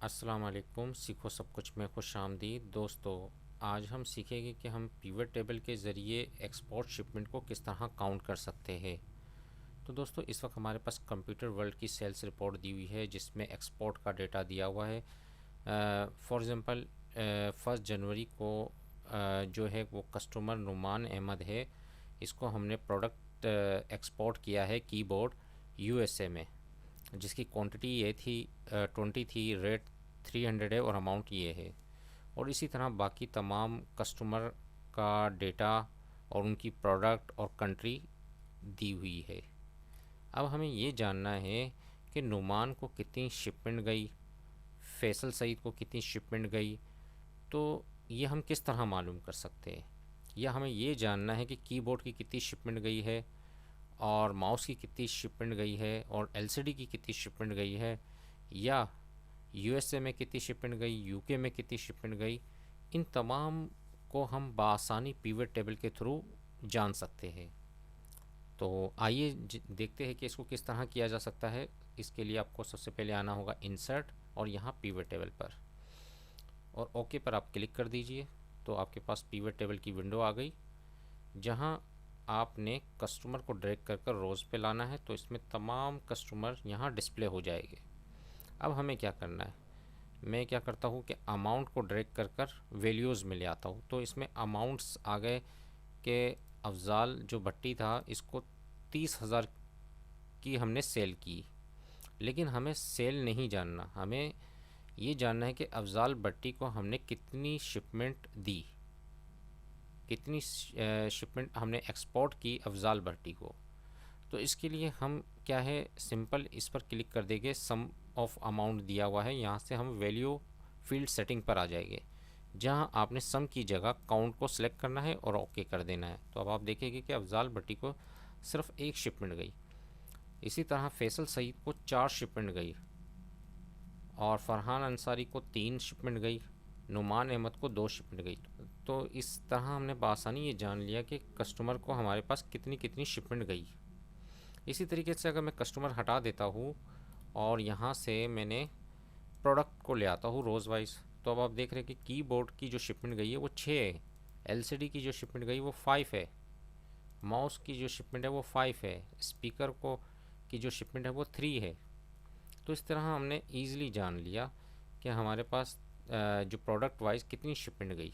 अस्सलाम वालेकुम। सीखो सब कुछ में खुश आमदीद। दोस्तों, आज हम सीखेंगे कि हम पिवट टेबल के ज़रिए एक्सपोर्ट शिपमेंट को किस तरह काउंट कर सकते हैं। तो दोस्तों, इस वक्त हमारे पास कंप्यूटर वर्ल्ड की सेल्स रिपोर्ट दी हुई है जिसमें एक्सपोर्ट का डेटा दिया हुआ है। फॉर एग्ज़ाम्पल 1 जनवरी को जो है वो कस्टमर नुमान अहमद है। इसको हमने प्रोडक्ट एक्सपोर्ट किया है कीबोर्ड यूएसए में, जिसकी क्वांटिटी ये थी 20 थी, रेट 300 है और अमाउंट ये है। और इसी तरह बाकी तमाम कस्टमर का डेटा और उनकी प्रोडक्ट और कंट्री दी हुई है। अब हमें ये जानना है कि नुमान को कितनी शिपमेंट गई, फैसल सईद को कितनी शिपमेंट गई। तो ये हम किस तरह मालूम कर सकते हैं? या हमें ये जानना है कि कीबोर्ड की कितनी शिपमेंट गई है और माउस की कितनी शिपमेंट गई है और एलसीडी की कितनी शिपमेंट गई है, या यूएसए में कितनी शिपमेंट गई, यूके में कितनी शिपमेंट गई। इन तमाम को हम बासानी पिवट टेबल के थ्रू जान सकते हैं। तो आइए देखते हैं कि इसको किस तरह किया जा सकता है। इसके लिए आपको सबसे पहले आना होगा इंसर्ट और यहाँ पिवट टेबल पर, और ओके पर आप क्लिक कर दीजिए। तो आपके पास पिवट टेबल की विंडो आ गई, जहाँ आपने कस्टमर को ड्रैग कर कर रोज़ पे लाना है। तो इसमें तमाम कस्टमर यहाँ डिस्प्ले हो जाएंगे। अब हमें क्या करना है, मैं क्या करता हूँ कि अमाउंट को ड्रैग कर कर वैल्यूज़ में ले आता हूँ। तो इसमें अमाउंट्स आ गए कि अफजाल जो भट्टी था इसको 30,000 की हमने सेल की। लेकिन हमें सेल नहीं जानना, हमें ये जानना है कि अफजाल भट्टी को हमने कितनी शिपमेंट दी, कितनी शिपमेंट हमने एक्सपोर्ट की अफजाल भट्टी को। तो इसके लिए हम क्या है, सिंपल इस पर क्लिक कर देंगे। सम ऑफ अमाउंट दिया हुआ है, यहाँ से हम वैल्यू फील्ड सेटिंग पर आ जाएंगे, जहाँ आपने सम की जगह काउंट को सिलेक्ट करना है और ओके कर देना है। तो अब आप देखेंगे कि अफजाल भट्टी को सिर्फ 1 शिपमेंट गई। इसी तरह फैसल सईद को 4 शिपमेंट गई और फरहान अंसारी को 3 शिपमेंट गई, नुमान अहमद को 2 शिपमेंट गई। तो इस तरह हमने बआसानी ये जान लिया कि कस्टमर को हमारे पास कितनी कितनी शिपमेंट गई। इसी तरीके से अगर मैं कस्टमर हटा देता हूँ और यहाँ से मैंने प्रोडक्ट को ले आता हूँ रोज़ वाइज, तो अब आप देख रहे हैं कि कीबोर्ड की जो शिपमेंट गई है वो 6 है, एलसीडी की जो शिपमेंट गई वो 5 है, माउस की जो शिपमेंट है वो 5 है, स्पीकर को की जो शिपमेंट है वो 3 है। तो इस तरह हमने ईज़िली जान लिया कि हमारे पास जो प्रोडक्ट वाइज कितनी शिपमेंट गई।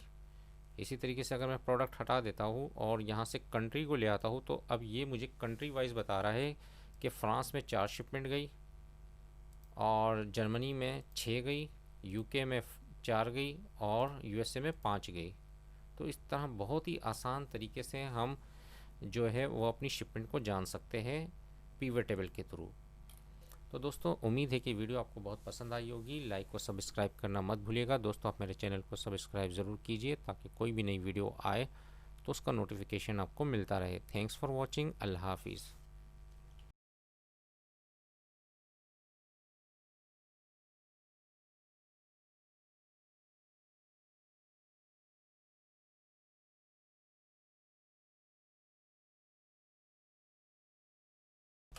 इसी तरीके से अगर मैं प्रोडक्ट हटा देता हूँ और यहाँ से कंट्री को ले आता हूँ, तो अब ये मुझे कंट्री वाइज बता रहा है कि फ़्रांस में 4 शिपमेंट गई और जर्मनी में 6 गई, यूके में 4 गई और यूएसए में 5 गई। तो इस तरह बहुत ही आसान तरीके से हम जो है वो अपनी शिपमेंट को जान सकते हैं पिवट टेबल के थ्रू। तो दोस्तों, उम्मीद है कि वीडियो आपको बहुत पसंद आई होगी। लाइक और सब्सक्राइब करना मत भूलिएगा। दोस्तों, आप मेरे चैनल को सब्सक्राइब ज़रूर कीजिए ताकि कोई भी नई वीडियो आए तो उसका नोटिफिकेशन आपको मिलता रहे। Thanks for watching. अल्लाह हाफिज़।